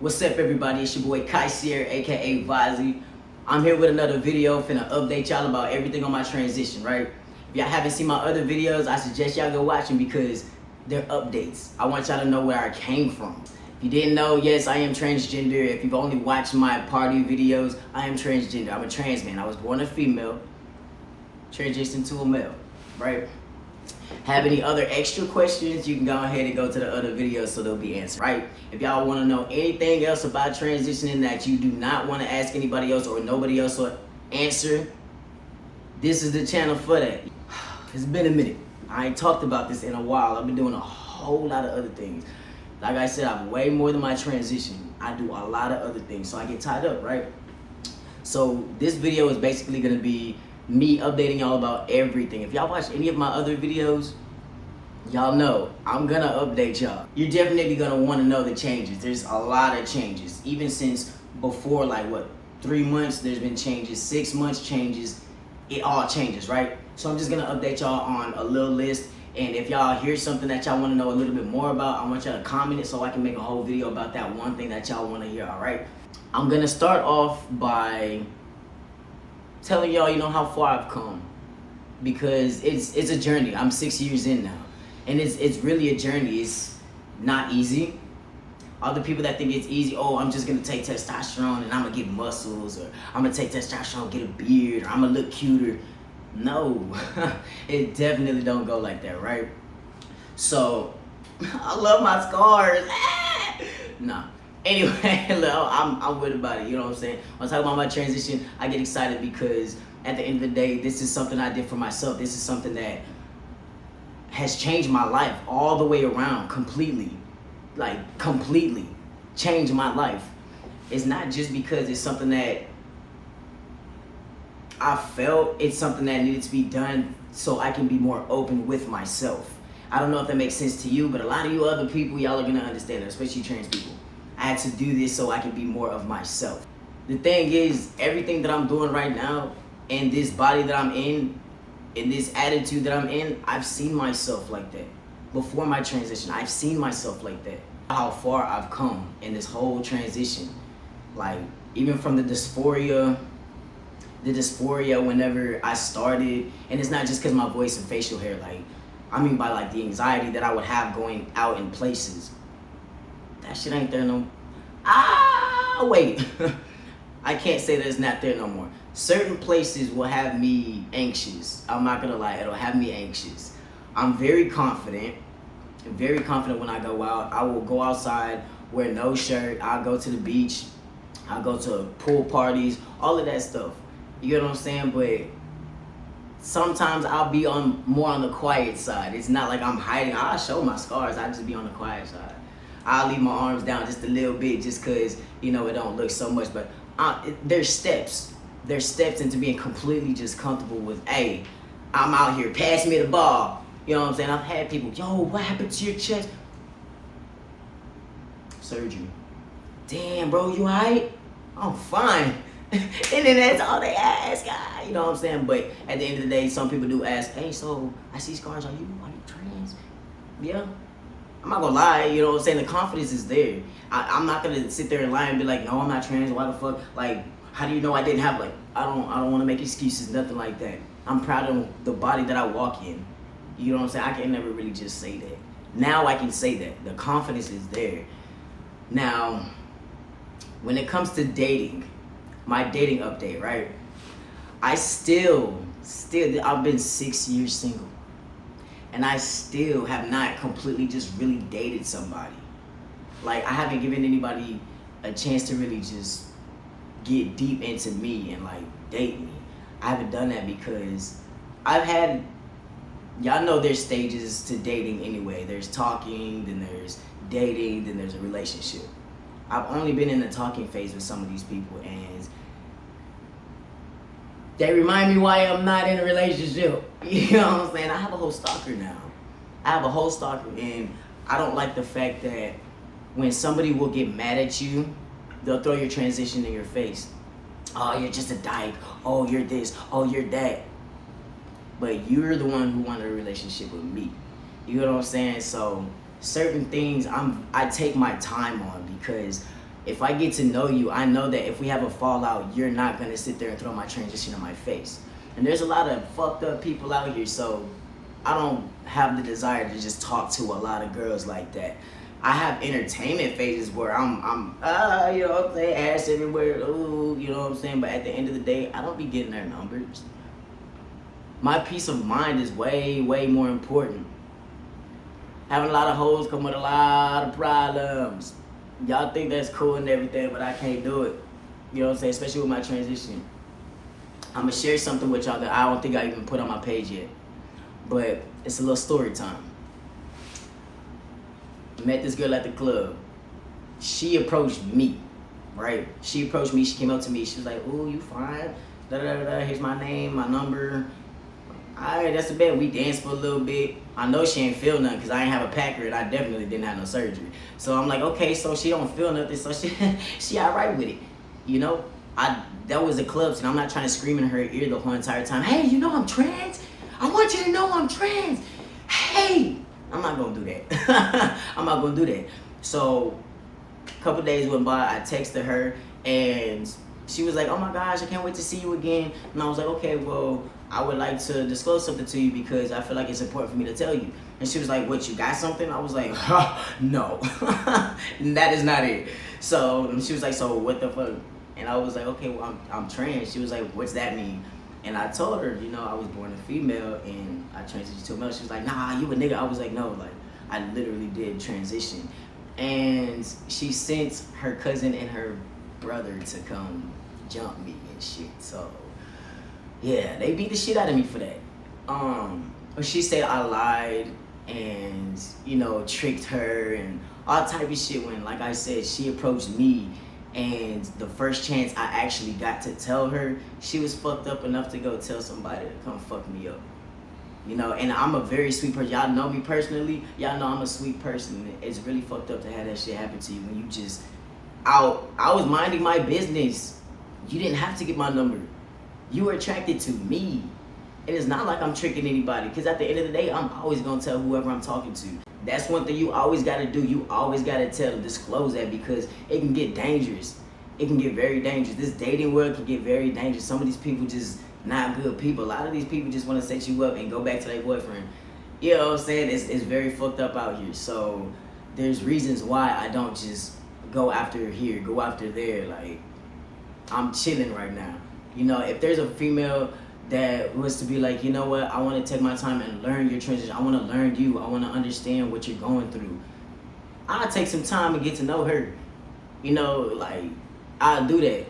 What's up, everybody? It's your boy Ky'Vazzi here, aka Ky'Vazzi. I'm here with another video, finna update y'all about everything on my transition, right? If y'all haven't seen my other videos, I suggest y'all go watch them because they're updates. I want y'all to know where I came from. If you didn't know, yes, I am transgender. If you've only watched my party videos, I am transgender. I'm a trans man. I was born a female, transitioned to a male, right? Have any other extra questions, you can go ahead and go to the other videos so they'll be answered, right? If y'all want to know anything else about transitioning that you do not want to ask anybody else or nobody else will answer, this is the channel for that. It's been a minute. I ain't talked about this in a while. I've been doing a whole lot of other things. Like I said, I'm way more than my transition. I do a lot of other things, so I get tied up, right? So this video is basically going to be me updating y'all about everything. If y'all watch any of my other videos, y'all know I'm gonna update y'all. You're definitely gonna want to know the changes. There's a lot of changes. Even since before, like what, 3 months, there's been changes. 6 months changes. It all changes, right? So I'm just gonna update y'all on a little list. And if y'all hear something that y'all want to know a little bit more about, I want y'all to comment it so I can make a whole video about that one thing that y'all want to hear, all right? I'm gonna start off by telling y'all, how far I've come, because it's a journey. I'm 6 years in now, and it's really a journey. It's not easy. All the people that think it's easy, oh, I'm just gonna take testosterone and I'm gonna get muscles, or I'm gonna take testosterone, get a beard, or I'm gonna look cuter. No, it definitely don't go like that, right? So, I love my scars. Nah. Anyway, I'm worried about it, you know what I'm saying? When I talk about my transition, I get excited because at the end of the day, this is something I did for myself. This is something that has changed my life all the way around, completely. Like, completely changed my life. It's not just because it's something that I felt, it's something that needed to be done so I can be more open with myself. I don't know if that makes sense to you, but a lot of you other people, y'all are gonna understand that, especially trans people. I had to do this so I can be more of myself. The thing is, everything that I'm doing right now, and this body that I'm in this attitude that I'm in, I've seen myself like that. Before my transition, I've seen myself like that. How far I've come in this whole transition. Like, even from the dysphoria whenever I started, and it's not just because my voice and facial hair, like, I mean by like the anxiety that I would have going out in places. That shit ain't there no. Wait. I can't say that it's not there no more. Certain places will have me anxious. I'm not gonna lie, it'll have me anxious. I'm very confident when I go out. I will go outside, wear no shirt. I'll go to the beach. I'll go to pool parties, all of that stuff. You get what I'm saying? But sometimes I'll be more on the quiet side. It's not like I'm hiding. I'll show my scars. I'll just be on the quiet side. I'll leave my arms down just a little bit just because, it don't look so much. But there's steps. There's steps into being completely just comfortable with, hey, I'm out here, pass me the ball. You know what I'm saying? I've had people, yo, what happened to your chest? Surgery. Damn, bro, you all right? I'm fine. And then that's all they ask, you know what I'm saying? But at the end of the day, some people do ask, hey, so I see scars on you. Are you trans? Yeah. I'm not gonna lie, you know what I'm saying? The confidence is there. I'm not gonna sit there and lie and be like, no, I'm not trans. Why the fuck? Like, how do you know I didn't have, like, I don't want to make excuses, nothing like that. I'm proud of the body that I walk in. You know what I'm saying? I can never really just say that. Now I can say that. The confidence is there. Now, when it comes to dating, my dating update, right? I still, I've been 6 years single. And I still have not completely just really dated somebody. Like, I haven't given anybody a chance to really just get deep into me and like date me. I haven't done that because I've had, y'all know there's stages to dating anyway. There's talking, then there's dating, then there's a relationship. I've only been in the talking phase with some of these people, and they remind me why I'm not in a relationship. You know what I'm saying? I have a whole stalker now. I have a whole stalker, and I don't like the fact that when somebody will get mad at you, they'll throw your transition in your face. Oh, you're just a dyke. Oh, you're this. Oh, you're that. But you're the one who wanted a relationship with me. You know what I'm saying? So certain things I take my time on, because If I get to know you, I know that if we have a fallout, you're not gonna sit there and throw my transition in my face. And there's a lot of fucked up people out here, so I don't have the desire to just talk to a lot of girls like that. I have entertainment phases where I'm you know what I'm saying, ass everywhere, ooh, you know what I'm saying? But at the end of the day, I don't be getting their numbers. My peace of mind is way, way more important. Having a lot of hoes come with a lot of problems. Y'all think that's cool and everything, but I can't do it. You know what I'm saying? Especially with my transition. I'm gonna share something with y'all that I don't think I even put on my page yet. But it's a little story time. Met this girl at the club. She approached me, right? She approached me, she came up to me, she was like, ooh, you fine? Da da da da, here's my name, my number. Alright, that's a bet. We danced for a little bit. I know she ain't feel nothing because I ain't have a packer and I definitely didn't have no surgery. So I'm like, okay, so she don't feel nothing, so she alright with it. You know? That was a club scene. I'm not trying to scream in her ear the whole entire time. Hey, you know I'm trans? I want you to know I'm trans. Hey! I'm not gonna do that. I'm not gonna do that. So a couple days went by, I texted her and she was like, oh my gosh, I can't wait to see you again. And I was like, okay, well, I would like to disclose something to you because I feel like it's important for me to tell you. And she was like, what, you got something? I was like, no, that is not it. So she was like, so what the fuck? And I was like, okay, well, I'm trans. She was like, what's that mean? And I told her, you know, I was born a female and I transitioned to a male. She was like, nah, you a nigga. I was like, no, like, I literally did transition. And she sent her cousin and her brother to come jump me and shit. So, yeah, they beat the shit out of me for that. But she said I lied and, you know, tricked her and all type of shit when, like I said, she approached me. And the first chance I actually got to tell her, she was fucked up enough to go tell somebody to come fuck me up. You know, and I'm a very sweet person. Y'all know me personally. Y'all know I'm a sweet person. It's really fucked up to have that shit happen to you when you just I was minding my business. You didn't have to get my number. You were attracted to me. And it's not like I'm tricking anybody, because at the end of the day, I'm always gonna tell whoever I'm talking to. That's one thing you always gotta do. You always gotta disclose that, because it can get dangerous. It can get very dangerous. This dating world can get very dangerous. Some of these people just not good people. A lot of these people just wanna set you up and go back to their boyfriend. You know what I'm saying? It's very fucked up out here. So there's reasons why I don't just go after here, go after there. Like, I'm chilling right now. You know, if there's a female that was to be like, you know what, I want to take my time and learn your transition. I want to learn you. I want to understand what you're going through. I'll take some time and get to know her. You know, like, I'll do that.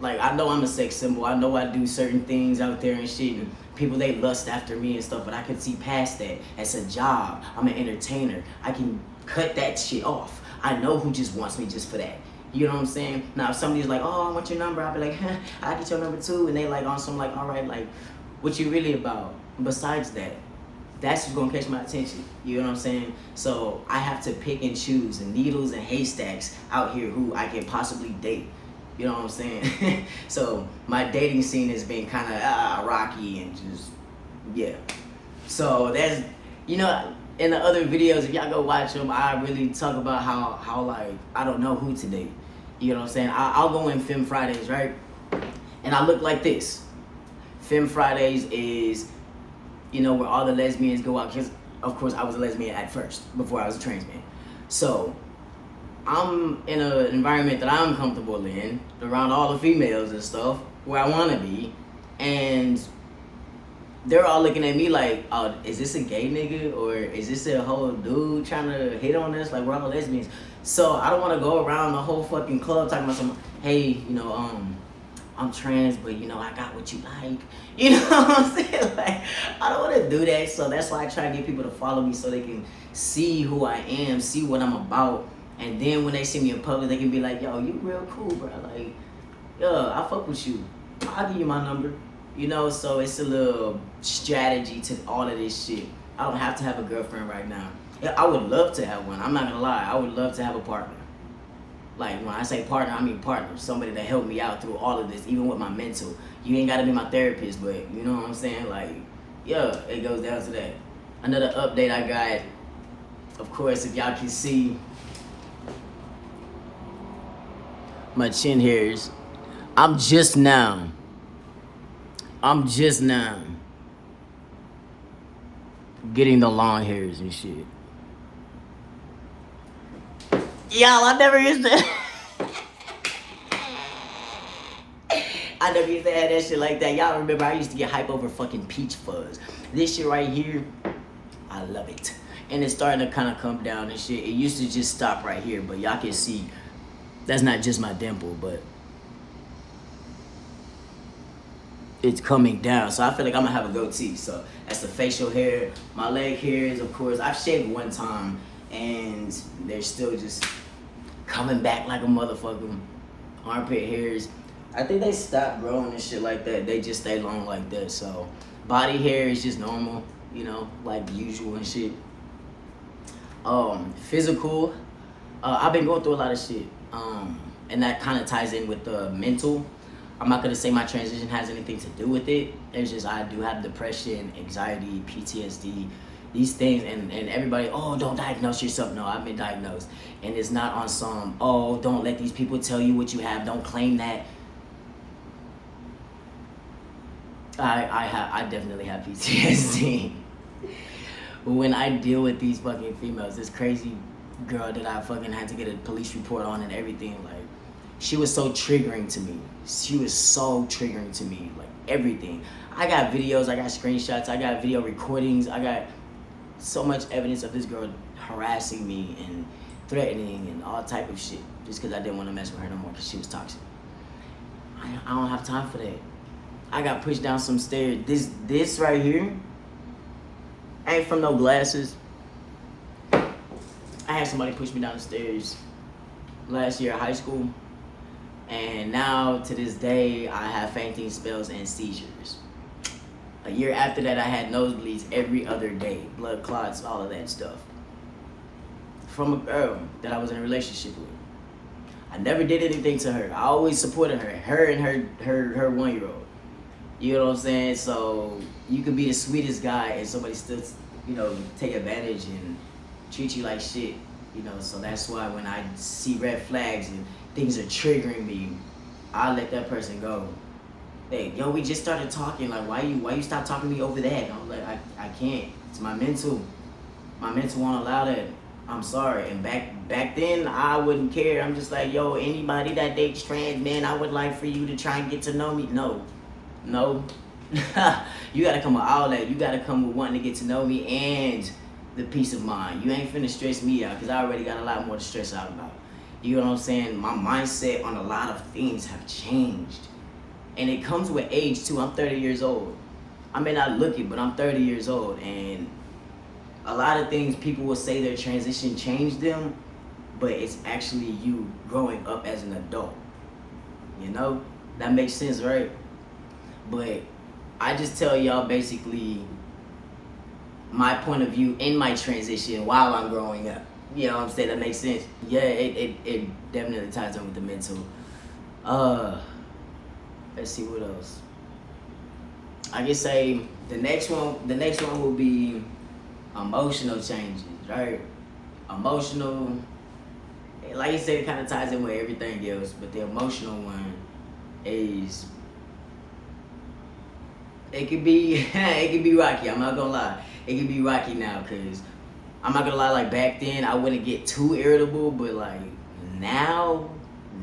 Like, I know I'm a sex symbol. I know I do certain things out there and shit. And people, they lust after me and stuff, but I can see past that. It's a job. I'm an entertainer. I can cut that shit off. I know who just wants me just for that. You know what I'm saying? Now, if somebody's like, oh, I want your number, I'll be like, I'll get your number too. And they like on some like, all right, like, what you really about? Besides that, that's just gonna catch my attention. You know what I'm saying? So I have to pick and choose and needles and haystacks out here who I can possibly date. You know what I'm saying? So my dating scene has been kind of rocky and just, yeah. So that's, you know, in the other videos, if y'all go watch them, I really talk about how like, I don't know who to date. You know what I'm saying? I'll go in Femme Fridays, right? And I look like this. Femme Fridays is, you know, where all the lesbians go out. Because, of course, I was a lesbian at first, before I was a trans man. So, I'm in an environment that I'm comfortable in, around all the females and stuff, where I want to be. And they're all looking at me like, oh, is this a gay nigga? Or is this a whole dude trying to hit on us? Like, we're all lesbians. So I don't want to go around the whole fucking club talking about some, hey, you know, I'm trans, but, you know, I got what you like. You know what I'm saying? Like, I don't want to do that. So that's why I try to get people to follow me so they can see who I am, see what I'm about. And then when they see me in public, they can be like, yo, you real cool, bro. Like, yo, I fuck with you. I'll give you my number. You know, so it's a little strategy to all of this shit. I don't have to have a girlfriend right now. I would love to have one. I'm not gonna lie. I would love to have a partner. Like, when I say partner, I mean partner. Somebody that helped me out through all of this, even with my mental. You ain't gotta be my therapist, but you know what I'm saying? Like, yeah, it goes down to that. Another update I got, of course, if y'all can see, my chin hairs. I'm just now getting the long hairs and shit. Y'all, I never used to I never used to have that shit like that. Y'all remember I used to get hype over fucking peach fuzz. This shit right here, I love it. And it's starting to kind of come down and shit. It used to just stop right here, but y'all can see that's not just my dimple, but it's coming down. So I feel like I'm gonna have a goatee. So that's the facial hair. My leg hairs, of course, I've shaved one time and they're still just coming back like a motherfucker. Armpit hairs, I think they stopped growing and shit like that. They just stay long like that. So body hair is just normal, you know, like usual and shit. Physical, I've been going through a lot of shit. And that kind of ties in with the mental. I'm not gonna say my transition has anything to do with it. It's just I do have depression, anxiety, PTSD, these things, and everybody, oh, don't diagnose yourself. No, I've been diagnosed. And it's not on some, oh, don't let these people tell you what you have, don't claim that. I definitely have PTSD. When I deal with these fucking females, this crazy girl that I fucking had to get a police report on and everything, like, she was so triggering to me. She was so triggering to me, like everything. I got videos, I got screenshots, I got video recordings, I got so much evidence of this girl harassing me and threatening and all type of shit just because I didn't want to mess with her no more because she was toxic. I don't have time for that. I got pushed down some stairs. This right here ain't from no glasses. I had somebody push me down the stairs last year at high school. And now, to this day, I have fainting spells and seizures. A year after that, I had nosebleeds every other day. Blood clots, all of that stuff. From a girl that I was in a relationship with. I never did anything to her. I always supported her. Her and her 1-year-old. You know what I'm saying? So, you could be the sweetest guy and somebody still, you know, take advantage and treat you like shit. You know, so that's why when I see red flags and things are triggering me, I let that person go. Hey, yo, we just started talking. Like, why you stop talking to me over that? I'm like, I can't. It's my mental. My mental won't allow that. I'm sorry. And back then, I wouldn't care. I'm just like, yo, anybody that dates trans men, I would like for you to try and get to know me. No. You gotta come with all that. You gotta come with wanting to get to know me and the peace of mind. You ain't finna stress me out because I already got a lot more to stress out about. You know what I'm saying? My mindset on a lot of things have changed. And it comes with age too. I'm 30 years old. I may not look it, but I'm 30 years old. And a lot of things people will say their transition changed them, but it's actually you growing up as an adult. You know? That makes sense, right? But I just tell y'all basically my point of view in my transition while I'm growing up. You know what I'm saying? That makes sense. Yeah, it definitely ties in with the mental. Let's see what else. I can say the next one will be emotional changes, right? Emotional, like you said, it kind of ties in with everything else, but the emotional one is, it could be rocky. I'm not gonna lie. It could be rocky now, cause I'm not gonna lie, like back then I wouldn't get too irritable, but like now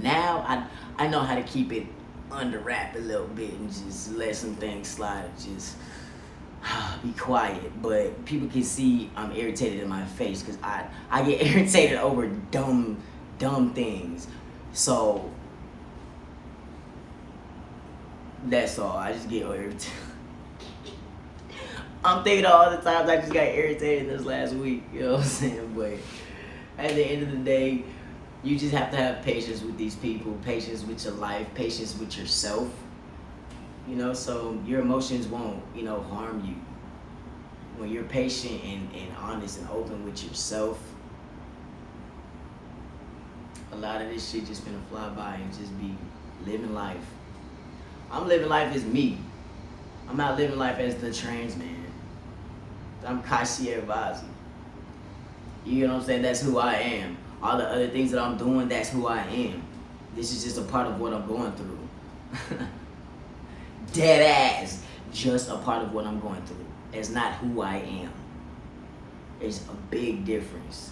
I know how to keep it under wrap a little bit and just let some things slide, just be quiet. But people can see I'm irritated in my face because I get irritated over dumb things. So that's all. I just get irritated. I'm thinking of all the times I just got irritated this last week, you know what I'm saying? But at the end of the day, you just have to have patience with these people, patience with your life, patience with yourself, you know, so your emotions won't, you know, harm you. When you're patient and honest and open with yourself, a lot of this shit just finna fly by and just be living life. I'm living life as me. I'm not living life as the trans man. I'm Ky'Vazzi. You know what I'm saying? That's who I am. All the other things that I'm doing, that's who I am. This is just a part of what I'm going through. Dead ass. Just a part of what I'm going through. It's not who I am. There's a big difference.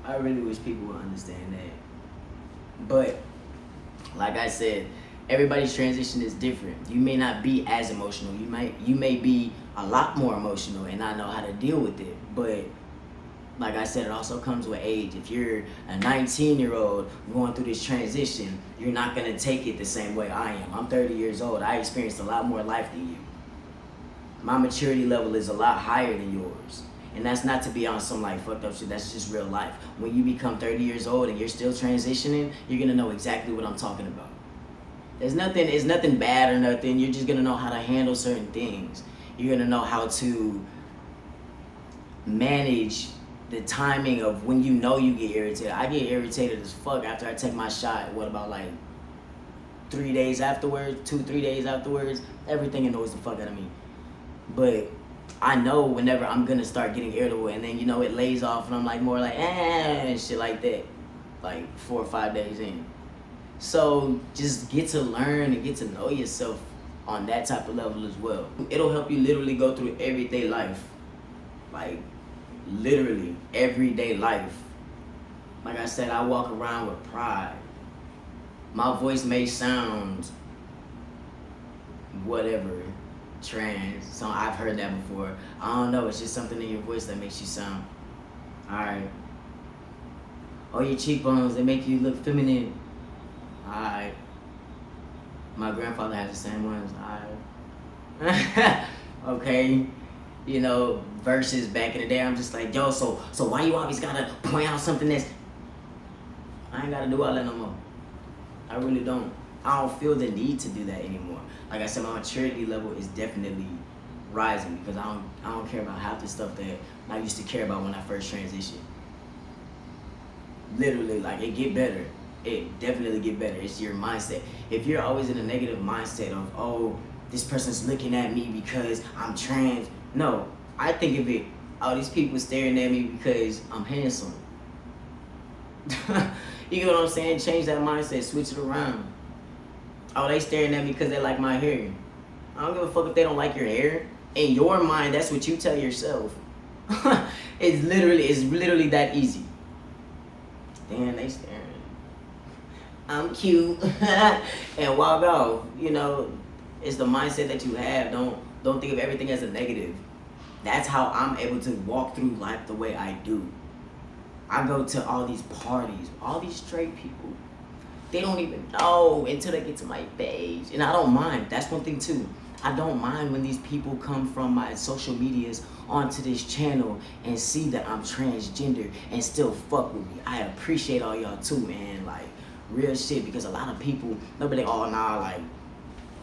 I really wish people would understand that. But, like I said, everybody's transition is different. You may not be as emotional. You may be a lot more emotional and not know how to deal with it. But, like I said, it also comes with age. If you're a 19-year-old going through this transition, you're not going to take it the same way I am. I'm 30 years old. I experienced a lot more life than you. My maturity level is a lot higher than yours. And that's not to be on some like fucked up shit. That's just real life. When you become 30 years old and you're still transitioning, you're going to know exactly what I'm talking about. It's nothing bad or nothing. You're just going to know how to handle certain things. You're going to know how to manage the timing of when you know you get irritated. I get irritated as fuck after I take my shot. What about like 3 days afterwards, 2-3 days afterwards? Everything annoys the fuck out of me. But I know whenever I'm gonna start getting irritable, and then, you know, it lays off and I'm like more like and shit like that, like 4 or 5 days in. So just get to learn and get to know yourself on that type of level as well. It'll help you literally go through everyday life. Like literally everyday life. Like I said, I walk around with pride. My voice may sound whatever, trans, so I've heard that before. I don't know, it's just something in your voice that makes you sound alright. Oh, your cheekbones, they make you look feminine. Alright. My grandfather has the same ones. Alright. Okay. You know, versus back in the day, I'm just like, yo, so why you always gotta point out something that's... I ain't gotta do all that no more. I really don't. I don't feel the need to do that anymore. Like I said, my maturity level is definitely rising because I don't care about half the stuff that I used to care about when I first transitioned. Literally, like, it get better. It definitely get better. It's your mindset. If you're always in a negative mindset of, oh, this person's looking at me because I'm trans. No, I think of it, oh, these people staring at me because I'm handsome. You get what I'm saying? Change that mindset, switch it around. Oh, they staring at me because they like my hair. I don't give a fuck if they don't like your hair. In your mind, that's what you tell yourself. It's literally that easy. Damn, they staring. I'm cute. And walk off. You know, it's the mindset that you have. Don't think of everything as a negative. That's how I'm able to walk through life the way I do. I go to all these parties, all these straight people. They don't even know until they get to my page. And I don't mind. That's one thing too. I don't mind when these people come from my social medias onto this channel and see that I'm transgender and still fuck with me. I appreciate all y'all too, man. Like, real shit. Because a lot of people, nobody, oh nah, like,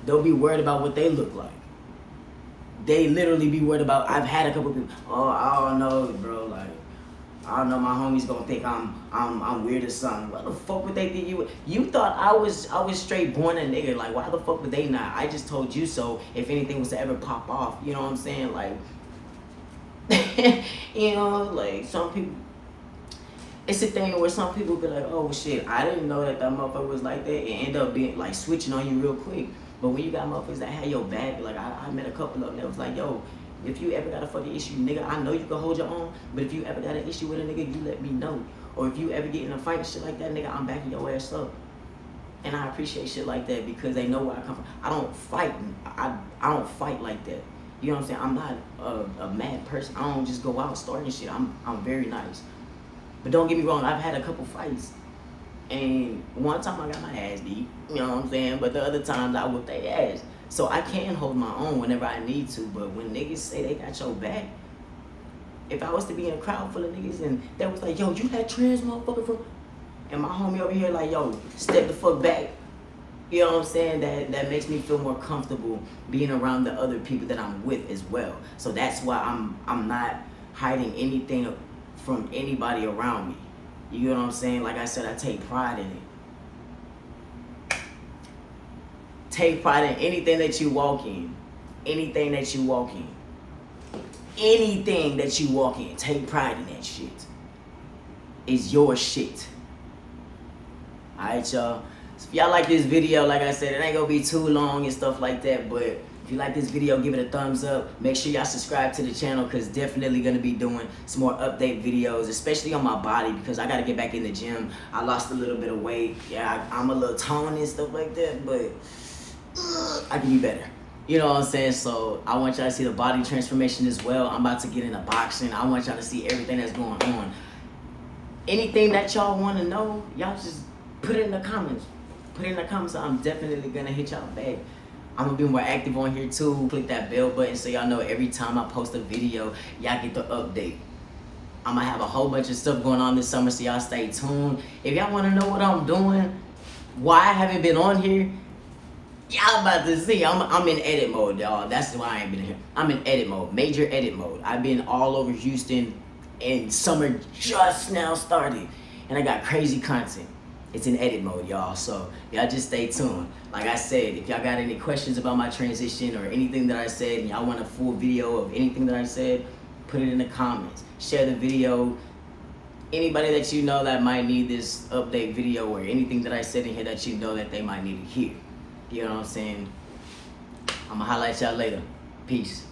they'll be worried about what they look like. They literally be worried about, I've had a couple people, oh, I don't know, bro, like, I don't know, my homies gonna think I'm weird or something. What the fuck would they think you? You thought I was straight born a nigga. Like, why the fuck would they not? I just told you so. If anything was to ever pop off, you know what I'm saying? Like, you know, like some people. It's a thing where some people be like, oh shit, I didn't know that motherfucker was like that, and end up being like switching on you real quick. But when you got motherfuckers that had your back, like I met a couple of them that was like, yo, if you ever got a fucking issue, nigga, I know you can hold your own, but if you ever got an issue with a nigga, you let me know. Or if you ever get in a fight and shit like that, nigga, I'm backing your ass up. And I appreciate shit like that because they know where I come from. I don't fight. I don't fight like that. You know what I'm saying? I'm not a mad person. I don't just go out starting shit. I'm very nice. But don't get me wrong, I've had a couple fights. And one time I got my ass beat, you know what I'm saying? But the other times I whooped their ass. So I can hold my own whenever I need to, but when niggas say they got your back, if I was to be in a crowd full of niggas and that was like, yo, you that trans motherfucker from, and my homie over here like, yo, step the fuck back, you know what I'm saying? That makes me feel more comfortable being around the other people that I'm with as well. So that's why I'm not hiding anything from anybody around me. You know what I'm saying? Like I said, I take pride in it. Take pride in anything that you walk in. Anything that you walk in. Anything that you walk in. Take pride in that shit. is your shit. Alright, y'all. So if y'all like this video, like I said, it ain't gonna be too long and stuff like that, but if you like this video, give it a thumbs up. Make sure y'all subscribe to the channel, because definitely gonna be doing some more update videos, especially on my body, because I gotta get back in the gym. I lost a little bit of weight. Yeah, I'm a little toned and stuff like that, but I can be better. You know what I'm saying? So I want y'all to see the body transformation as well. I'm about to get into boxing. I want y'all to see everything that's going on. Anything that y'all want to know, y'all just put it in the comments. Put it in the comments. I'm definitely gonna hit y'all back. I'm gonna be more active on here too. Click that bell button so y'all know every time I post a video, y'all get the update. I'm gonna have a whole bunch of stuff going on this summer, so y'all stay tuned. If y'all wanna know what I'm doing, why I haven't been on here, y'all about to see. I'm in edit mode, y'all. That's why I ain't been here. I'm in edit mode, major edit mode. I've been all over Houston, and summer just now started, and I got crazy content. It's in edit mode, y'all. So y'all just stay tuned. Like I said, if y'all got any questions about my transition or anything that I said, and y'all want a full video of anything that I said, put it in the comments. Share the video. Anybody that you know that might need this update video, or anything that I said in here that you know that they might need to hear. You know what I'm saying? I'm gonna highlight y'all later. Peace.